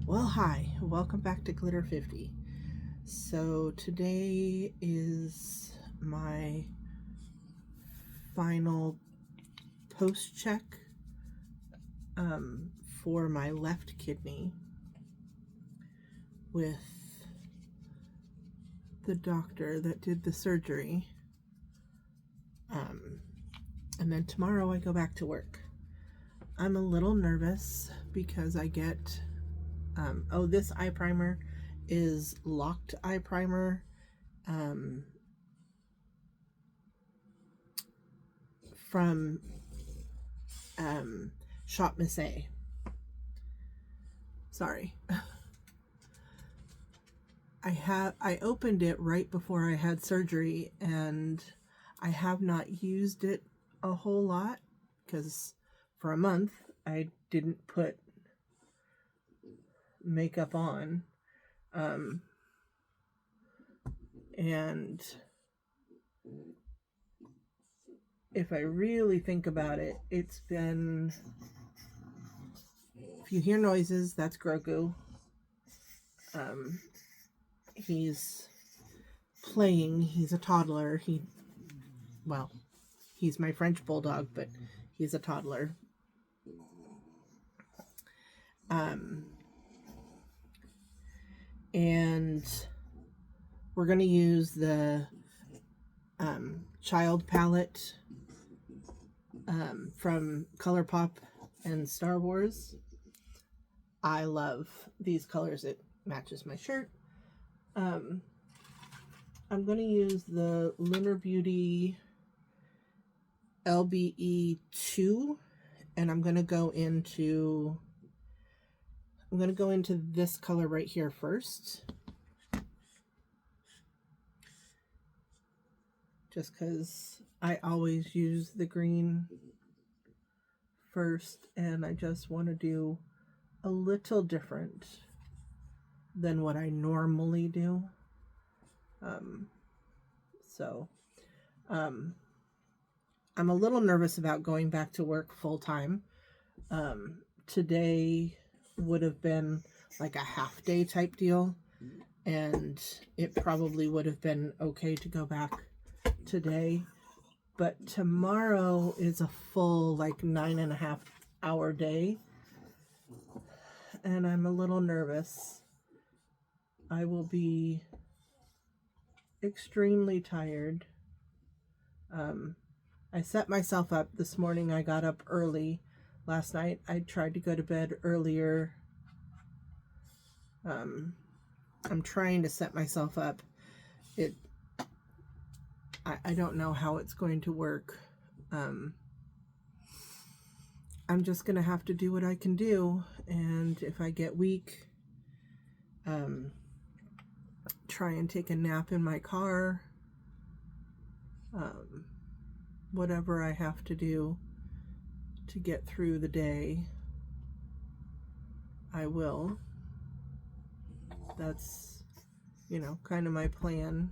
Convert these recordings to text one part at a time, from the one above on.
Well, hi, welcome back to Glitter 50. So, today is my final post check um, for my left kidney with the doctor that did the surgery. Um, and then tomorrow I go back to work. I'm a little nervous because I get, this eye primer is locked eye primer. Um, from Shop Miss A. Sorry. I opened it right before I had surgery, and I have not used it a whole lot because for a month I didn't put makeup on. And if I really think about it, it's been, if you hear noises, that's Grogu. He's playing. He's a toddler. He's my French bulldog, but he's a toddler. And we're going to use the child palette from ColourPop and Star Wars. I love these colors. It matches my shirt. I'm going to use the Lunar Beauty LBE2, and I'm going to go into this color right here first, just because I always use the green first, and I just want to do a little different than what I normally do. I'm a little nervous about going back to work full time. Today would have been like a half day type deal, and it probably would have been okay to go back today. But tomorrow is a full, like, 9.5 hour day, and I'm a little nervous. I will be extremely tired. I set myself up this morning. I got up early. Last night I tried to go to bed earlier. I'm trying to set myself up. I don't know how it's going to work. I'm just going to have to do what I can do. And if I get weak, try and take a nap in my car. Whatever I have to do to get through the day, I will. That's, kind of my plan,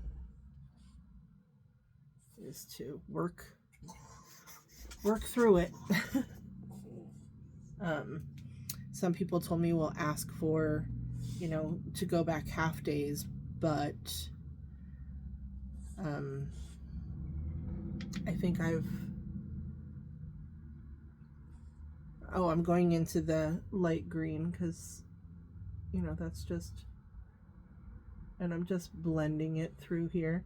is to work through it. Some people told me we'll ask for, to go back half days, but I think I'm going into the light green because, that's just, and I'm just blending it through here.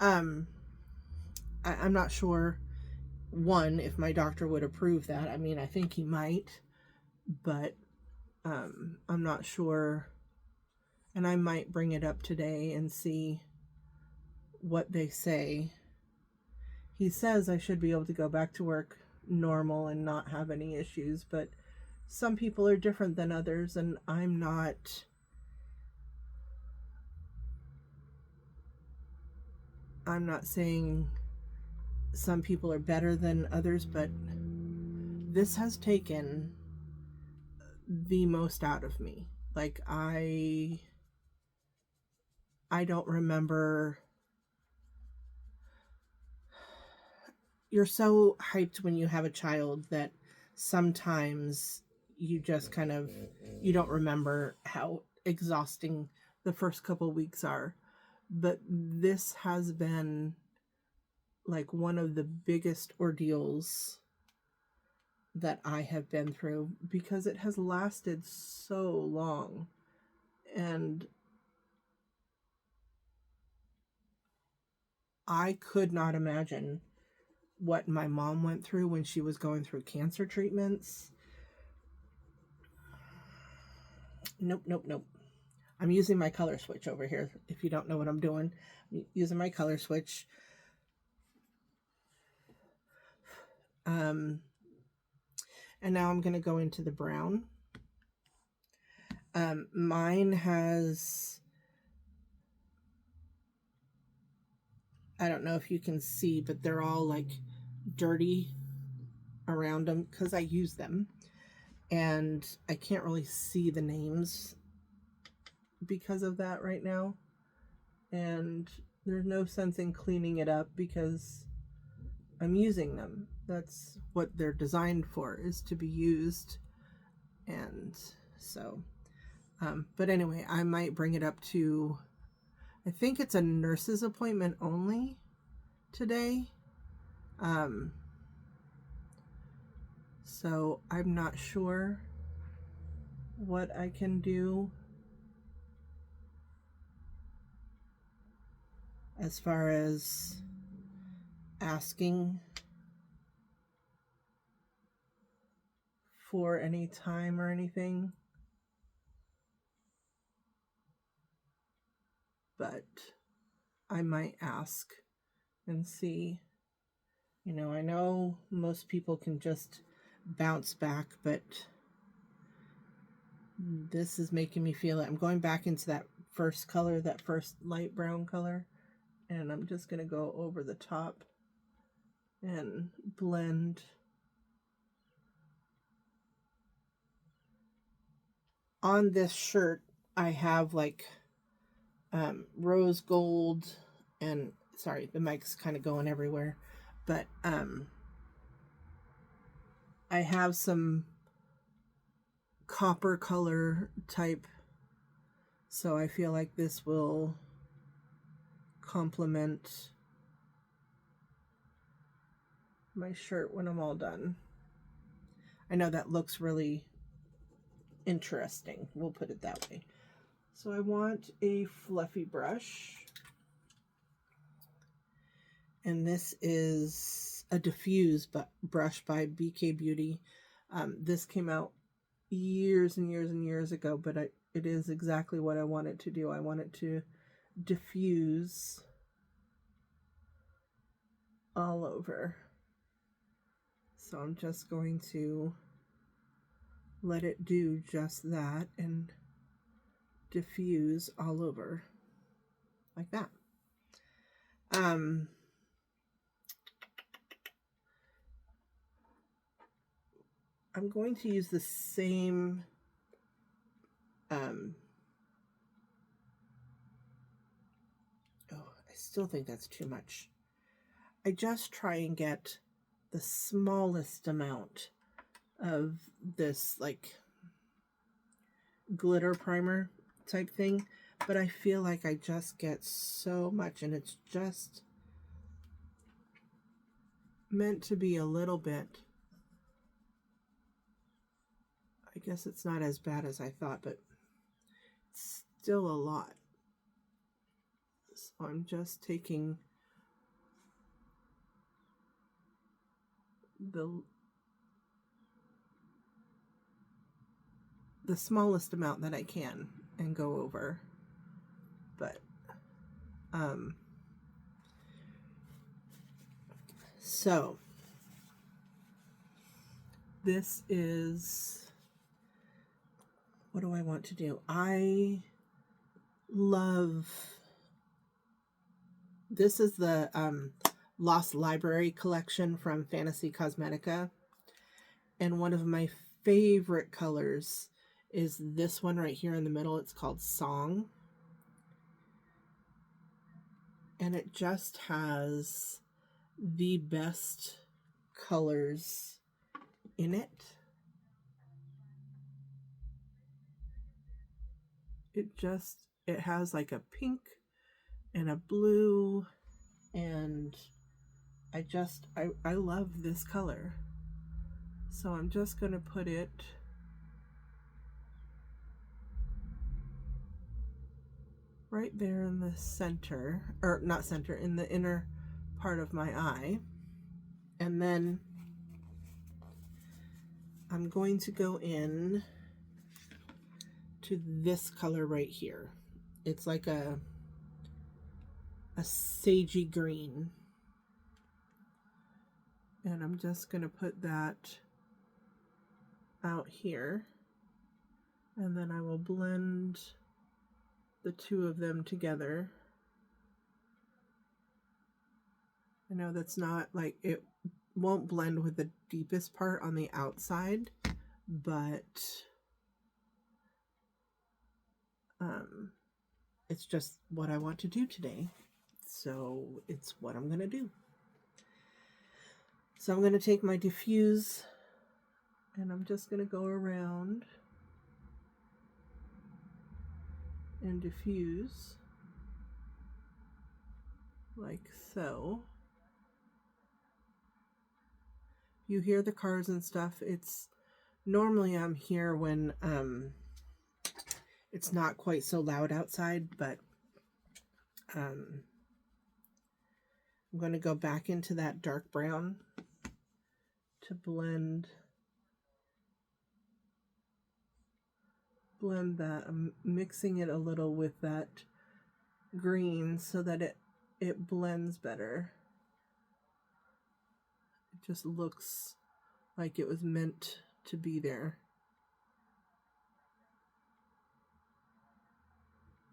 I'm not sure, one, if my doctor would approve that. I mean, I think he might, but I'm not sure. And I might bring it up today and see what they say. He says I should be able to go back to work normal and not have any issues, but some people are different than others, and I'm not saying some people are better than others, but this has taken the most out of me. Like, I don't remember. You're so hyped when you have a child that sometimes you just kind of, you don't remember how exhausting the first couple weeks are. But this has been like one of the biggest ordeals that I have been through because it has lasted so long. And I could not imagine what my mom went through when she was going through cancer treatments. Nope, nope, nope. I'm using my color switch over here. If you don't know what I'm doing, I'm using my color switch. And now I'm going to go into the brown. Mine has, I don't know if you can see, but they're all like dirty around them because I use them. And I can't really see the names because of that right now. And there's no sense in cleaning it up because I'm using them. That's what they're designed for, is to be used. And so, but anyway, I might bring it up to, I think it's a nurse's appointment only today. So I'm not sure what I can do as far as asking for any time or anything. But I might ask and see. You know, I know most people can just bounce back, but this is making me feel it. I'm going back into that first color, that first light brown color, and I'm just going to go over the top and blend. On this shirt, I have like rose gold and, sorry, the mic's kind of going everywhere, but I have some copper color type, so I feel like this will complement my shirt when I'm all done. I know that looks really interesting, we'll put it that way. So I want a fluffy brush, and this is a diffuse brush by BK Beauty. This came out years and years and years ago, but it is exactly what I want it to do. I want it to diffuse all over. So I'm just going to let it do just that and diffuse all over like that. I'm going to use the same I still think that's too much. I just try and get the smallest amount of this like glitter primer type thing, but I feel like I just get so much, and it's just meant to be a little bit. I guess it's not as bad as I thought, but it's still a lot. So I'm just taking the smallest amount that I can and go over. But so this is, what do I want to do? I love, this is the Lost Library collection from Fantasy Cosmetica, and one of my favorite colors is this one right here in the middle. It's called Song, and it just has the best colors in it. it has like a pink and a blue, and I love this color. So I'm just going to put it right there in the center, or not center, in the inner part of my eye. And then I'm going to go in to this color right here. It's like a sagey green. And I'm just going to put that out here. And then I will blend the two of them together. I know that's not like, it won't blend with the deepest part on the outside, but it's just what I want to do today. So it's what I'm going to do. So I'm going to take my diffuse and I'm just going to go around and diffuse like so. You hear the cars and stuff. It's normally I'm here when it's not quite so loud outside, but I'm going to go back into that dark brown to blend that. I'm mixing it a little with that green so that it blends better. It just looks like it was meant to be there.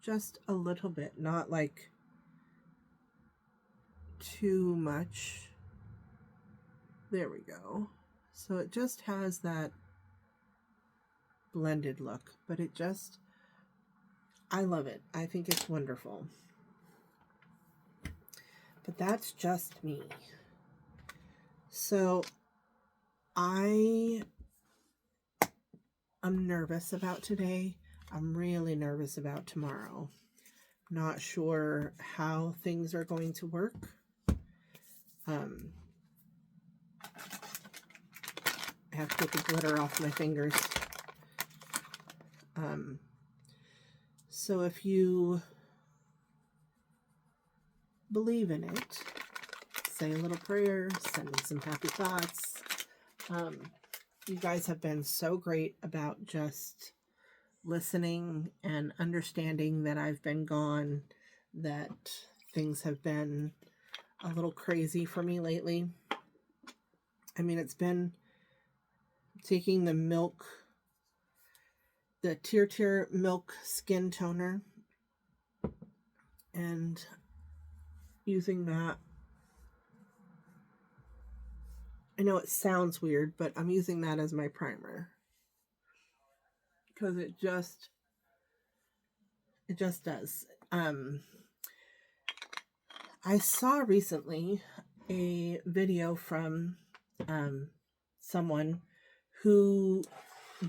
Just a little bit, not like too much. There we go. So it just has that blended look, but I love it. I think it's wonderful. But that's just me. So I'm nervous about today. I'm really nervous about tomorrow. Not sure how things are going to work. I have to get the glitter off my fingers. So if you believe in it, say a little prayer, send me some happy thoughts. You guys have been so great about just listening and understanding that I've been gone, that things have been a little crazy for me lately. I mean, it's been taking the Tier Milk Skin Toner and using that. I know it sounds weird, but I'm using that as my primer because it just does. I saw recently a video from someone who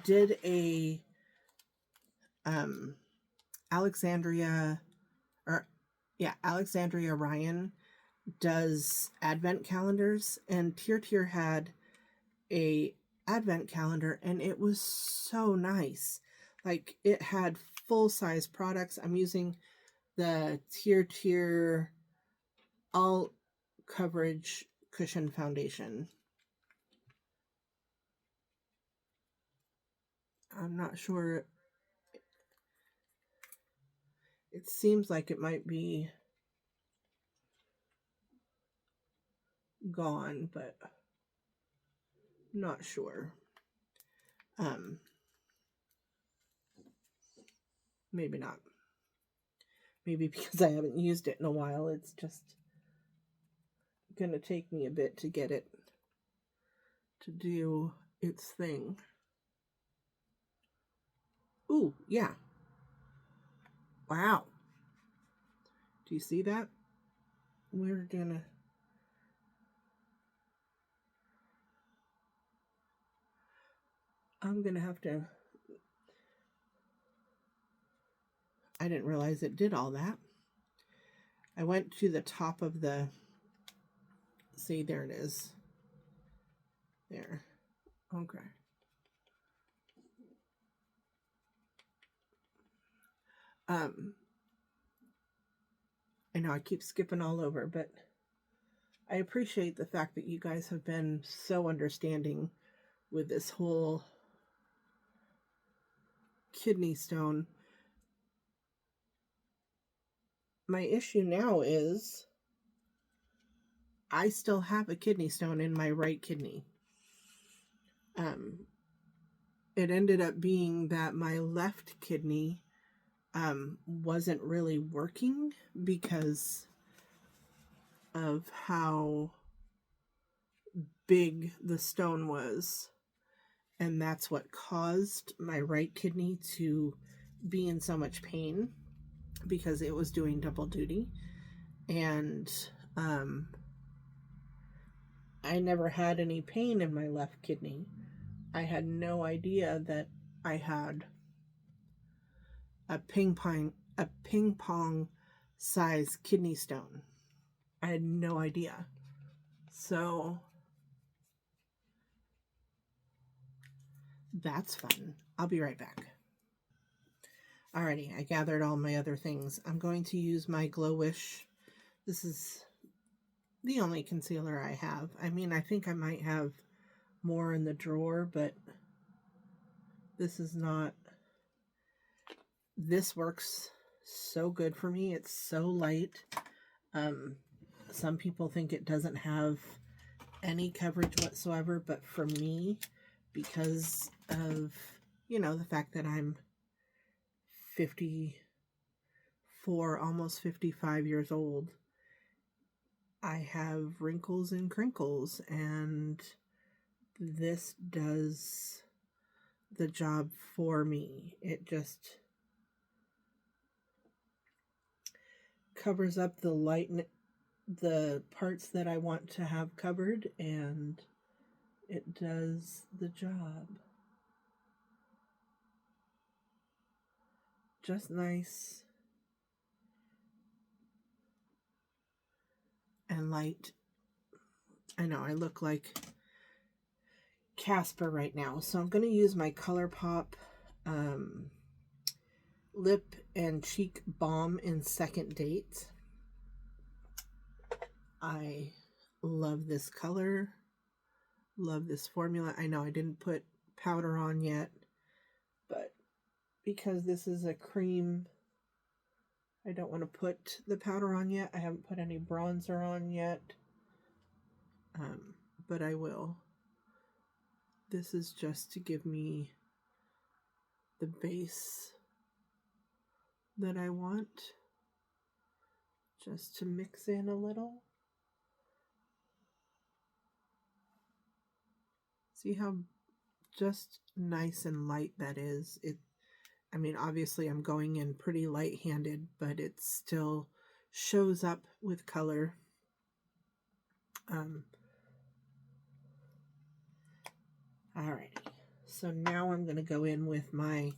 did a Alexandria Ryan does advent calendars, and Tier had a advent calendar, and it was so nice. Like, it had full-size products. I'm using the Tier all coverage cushion foundation. I'm not sure. It seems like it might be gone, but not sure. Maybe not. Maybe because I haven't used it in a while, it's just gonna take me a bit to get it to do its thing. Ooh, yeah. Wow. Do you see that? I'm gonna have to I didn't realize it did all that. I went to the top of the, see, there it is. There. Okay. I know I keep skipping all over, but I appreciate the fact that you guys have been so understanding with this whole kidney stone. My issue now is I still have a kidney stone in my right kidney. It ended up being that my left kidney wasn't really working because of how big the stone was. And that's what caused my right kidney to be in so much pain because it was doing double duty. And I never had any pain in my left kidney. I had no idea that I had a ping pong size kidney stone. I had no idea. So that's fun. I'll be right back. Alrighty, I gathered all my other things. I'm going to use my Glow Wish. This is the only concealer I have. I mean, I think I might have more in the drawer, but this is not. This works so good for me. It's so light. Some people think it doesn't have any coverage whatsoever, but for me, because of, the fact that I'm 54, almost 55 years old, I have wrinkles and crinkles, and this does the job for me. It just covers up the parts that I want to have covered, and it does the job. Just nice and light. I know I look like Casper right now, so I'm going to use my ColourPop lip and cheek balm in Second Date. I love this color, love this formula. I know I didn't put powder on yet, but because this is a cream, I don't want to put the powder on yet. I haven't put any bronzer on yet, but I will. This is just to give me the base that I want, just to mix in a little. See how just nice and light that is. I mean, obviously I'm going in pretty light-handed, but it still shows up with color. Alrighty, so now I'm going to go in with my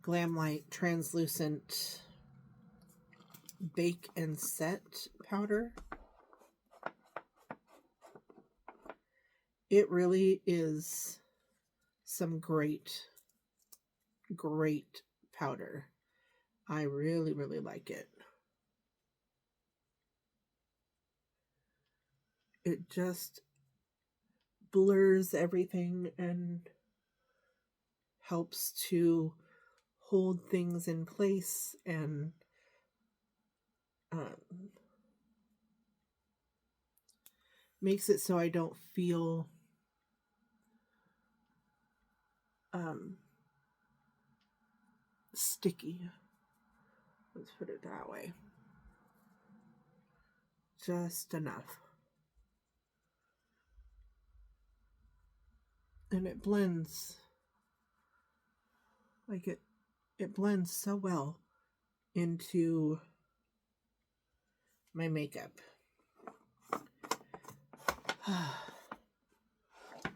Glamlight Translucent Bake and Set powder. It really is some great powder. I really, really like it. It just blurs everything and helps to hold things in place and makes it so I don't feel sticky. Let's put it that way. Just enough. And it blends. Like it blends so well into my makeup.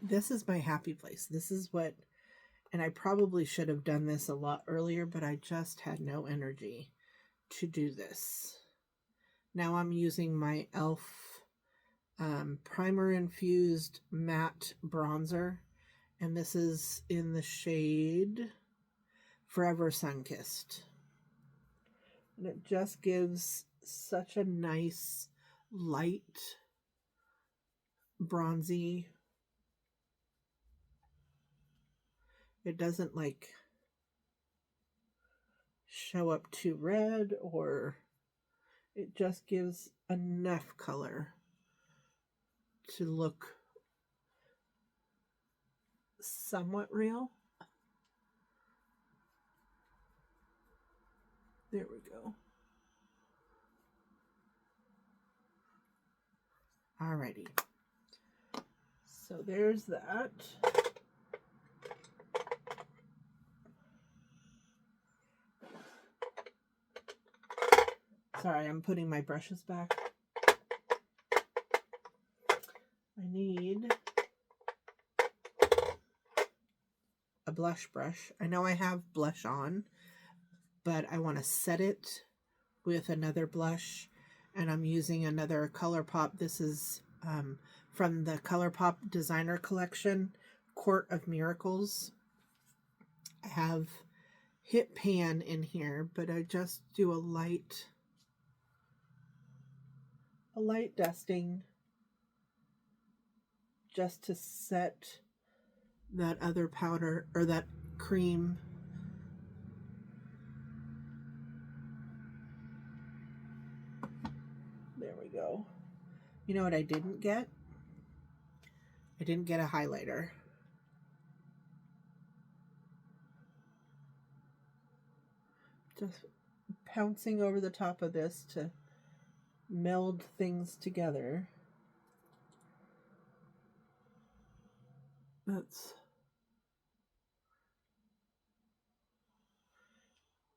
This is my happy place. This is what And I probably should have done this a lot earlier, but I just had no energy to do this. Now I'm using my e.l.f. Primer Infused Matte Bronzer, and this is in the shade Forever Sunkissed. And it just gives such a nice, light, bronzy. It doesn't like show up too red, or it just gives enough color to look somewhat real. There we go. Alrighty. So there's that. Sorry, I'm putting my brushes back. I need a blush brush. I know I have blush on, but I want to set it with another blush, and I'm using another ColourPop. This is from the ColourPop Designer Collection, Court of Miracles. I have Hit Pan in here, but I just do a light dusting just to set that other powder, or that cream. There we go. You know what I didn't get? I didn't get a highlighter. Just pouncing over the top of this to meld things together. That's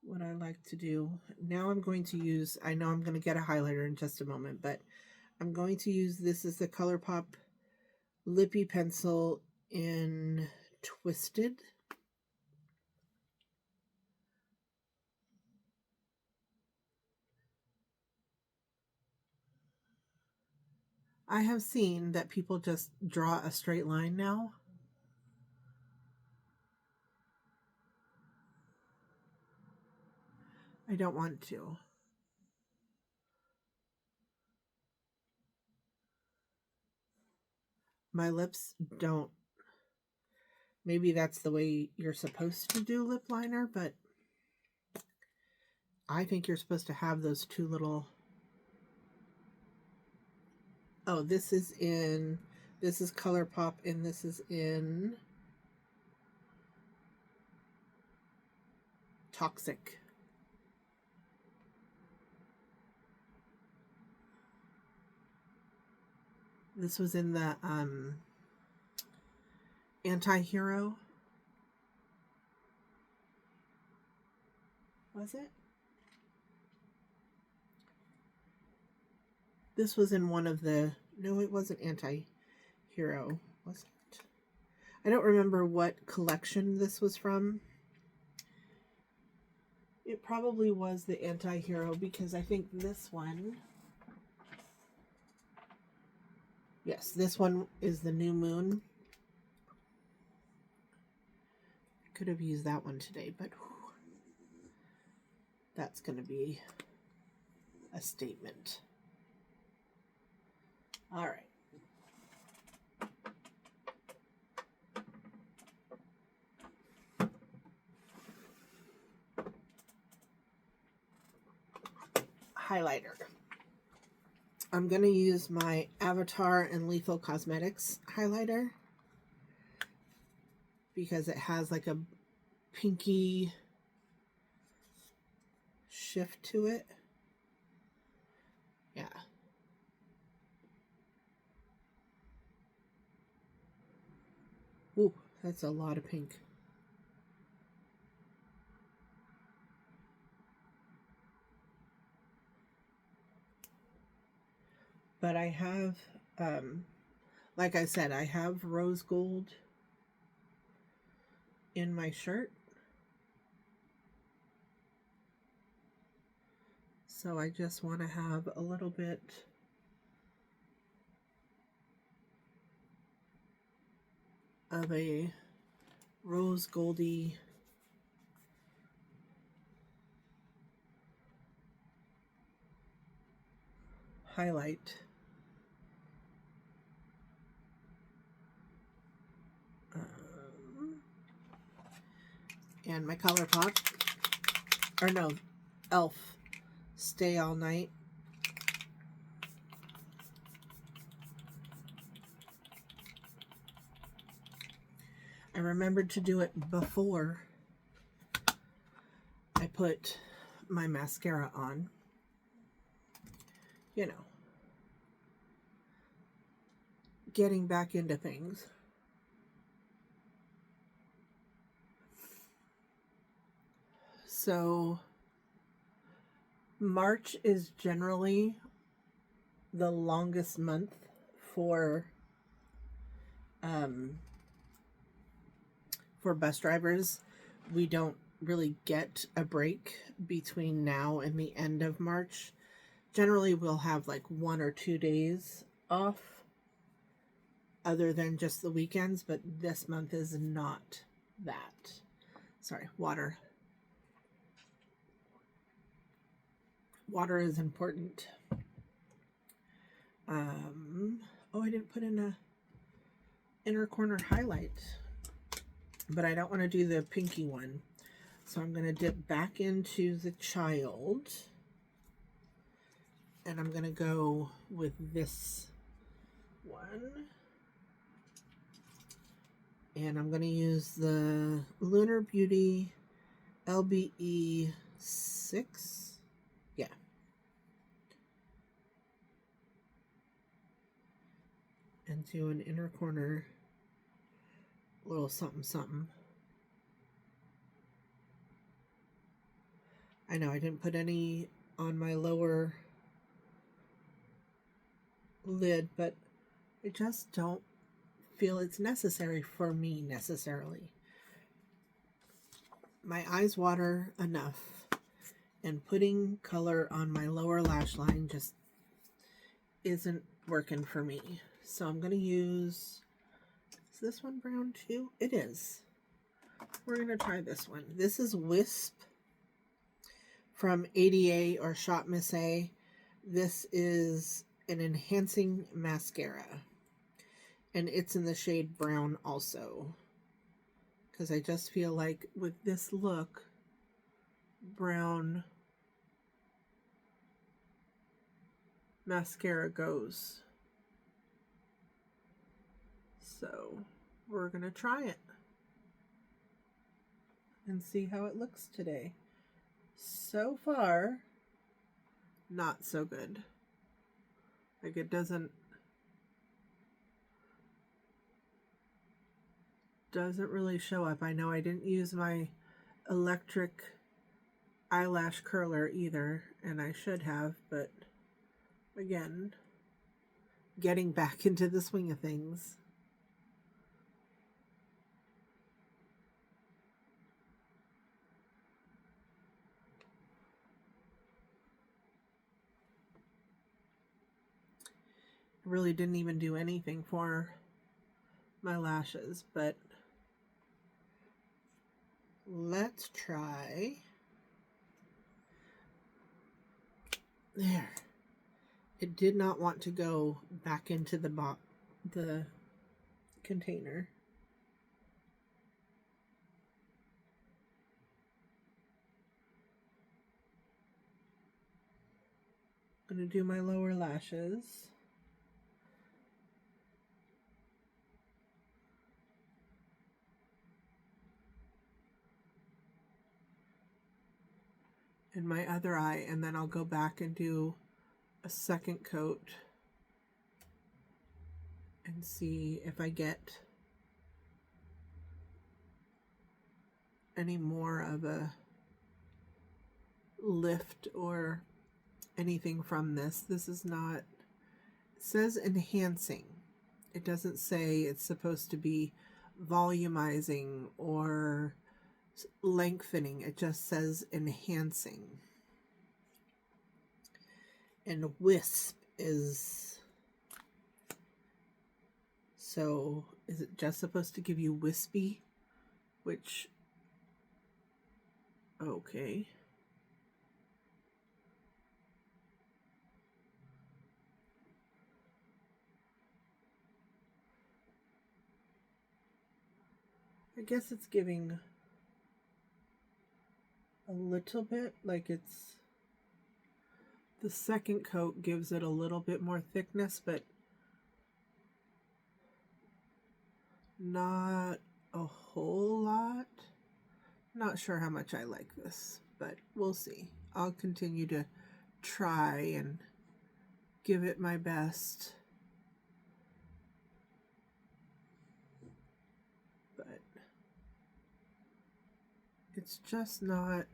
what I like to do. Now I'm going to use, I know I'm going to get a highlighter in just a moment, but I'm going to use, this is the ColourPop Lippy Pencil in Twisted. I have seen that people just draw a straight line now. I don't want to. My lips don't. Maybe that's the way you're supposed to do lip liner, but I think you're supposed to have those two little... Oh, this is ColourPop, and this is in Toxic. This was in the Anti-Hero. Was it? This was in one of the... No, it wasn't Anti-Hero, was it? I don't remember what collection this was from. It probably was the Anti-Hero, because I think this one... Yes, this one is the New Moon. Could have used that one today, but whew, that's going to be a statement. All right. Highlighter. I'm going to use my Avatar and Lethal Cosmetics highlighter because it has like a pinky shift to it. Yeah. Ooh, that's a lot of pink. But I have, like I said, I have rose gold in my shirt. So I just want to have a little bit of a rose goldy highlight. And my ColourPop, or no, Elf Stay All Night. I remembered to do it before I put my mascara on. You know, getting back into things. So March is generally the longest month for bus drivers. We don't really get a break between now and the end of March. Generally, we'll have like 1 or 2 days off other than just the weekends, but this month is not that. Sorry, water. Water is important. Oh, I didn't put in a inner corner highlight, but I don't want to do the pinky one. So I'm going to dip back into the child, and I'm going to go with this one. And I'm going to use the Lunar Beauty LBE 6. Yeah. And do an inner corner little something something. I know I didn't put any on my lower lid, but I just don't feel it's necessary for me necessarily. My eyes water enough, and putting color on my lower lash line just isn't working for me. So I'm going to use, is this one brown too? It is. We're going to try this one. This is Wisp from ADA or Shop Miss A. This is an enhancing mascara, and it's in the shade brown also, because I just feel like with this look, brown mascara goes. So we're gonna try it and see how it looks today. So far, not so good. Like, it doesn't really show up. I know I didn't use my electric eyelash curler either, and I should have, but again, getting back into the swing of things. Really didn't even do anything for my lashes, but let's try. There. It did not want to go back into the container. I'm going to do my lower lashes. And my other eye, and then I'll go back and do a second coat and see if I get any more of a lift or anything from this. This is not, it says enhancing. It doesn't say it's supposed to be volumizing or lengthening. It just says enhancing. And wisp is, so is it just supposed to give you wispy? Which, okay. I guess it's giving a little bit, like it's, the second coat gives it a little bit more thickness, but not a whole lot. Not sure how much I like this, but we'll see. I'll continue to try and give it my best. But it's just not.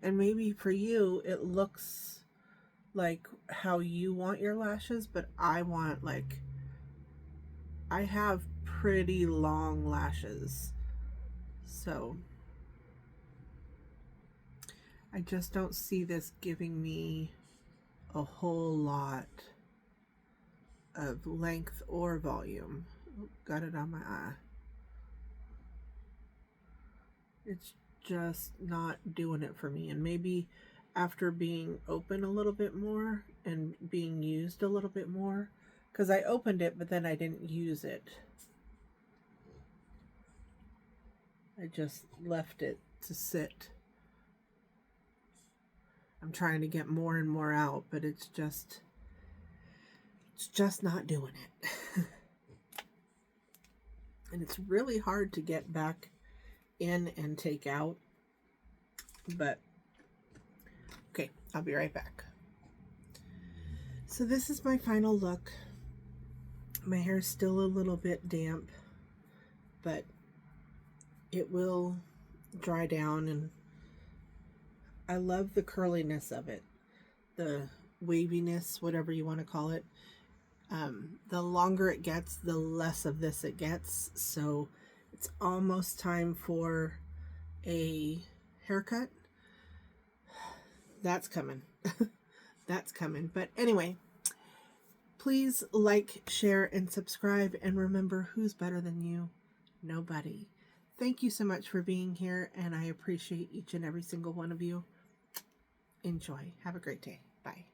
And maybe for you, it looks like how you want your lashes, but I want, like, I have pretty long lashes. So I just don't see this giving me a whole lot of length or volume. Got it on my eye. It's just not doing it for me. And maybe after being open a little bit more and being used a little bit more, because I opened it but then I didn't use it. I just left it to sit. I'm trying to get more and more out, but it's just not doing it. And it's really hard to get back in and take out. But okay, I'll be right back. So this is my final look. My hair is still a little bit damp, but it will dry down, and I love the curliness of it, the waviness, whatever you want to call it. The longer it gets, the less of this it gets. So it's almost time for a haircut. That's coming. That's coming. But anyway, please like, share, and subscribe. And remember, who's better than you? Nobody. Thank you so much for being here, and I appreciate each and every single one of you. Enjoy. Have a great day. Bye.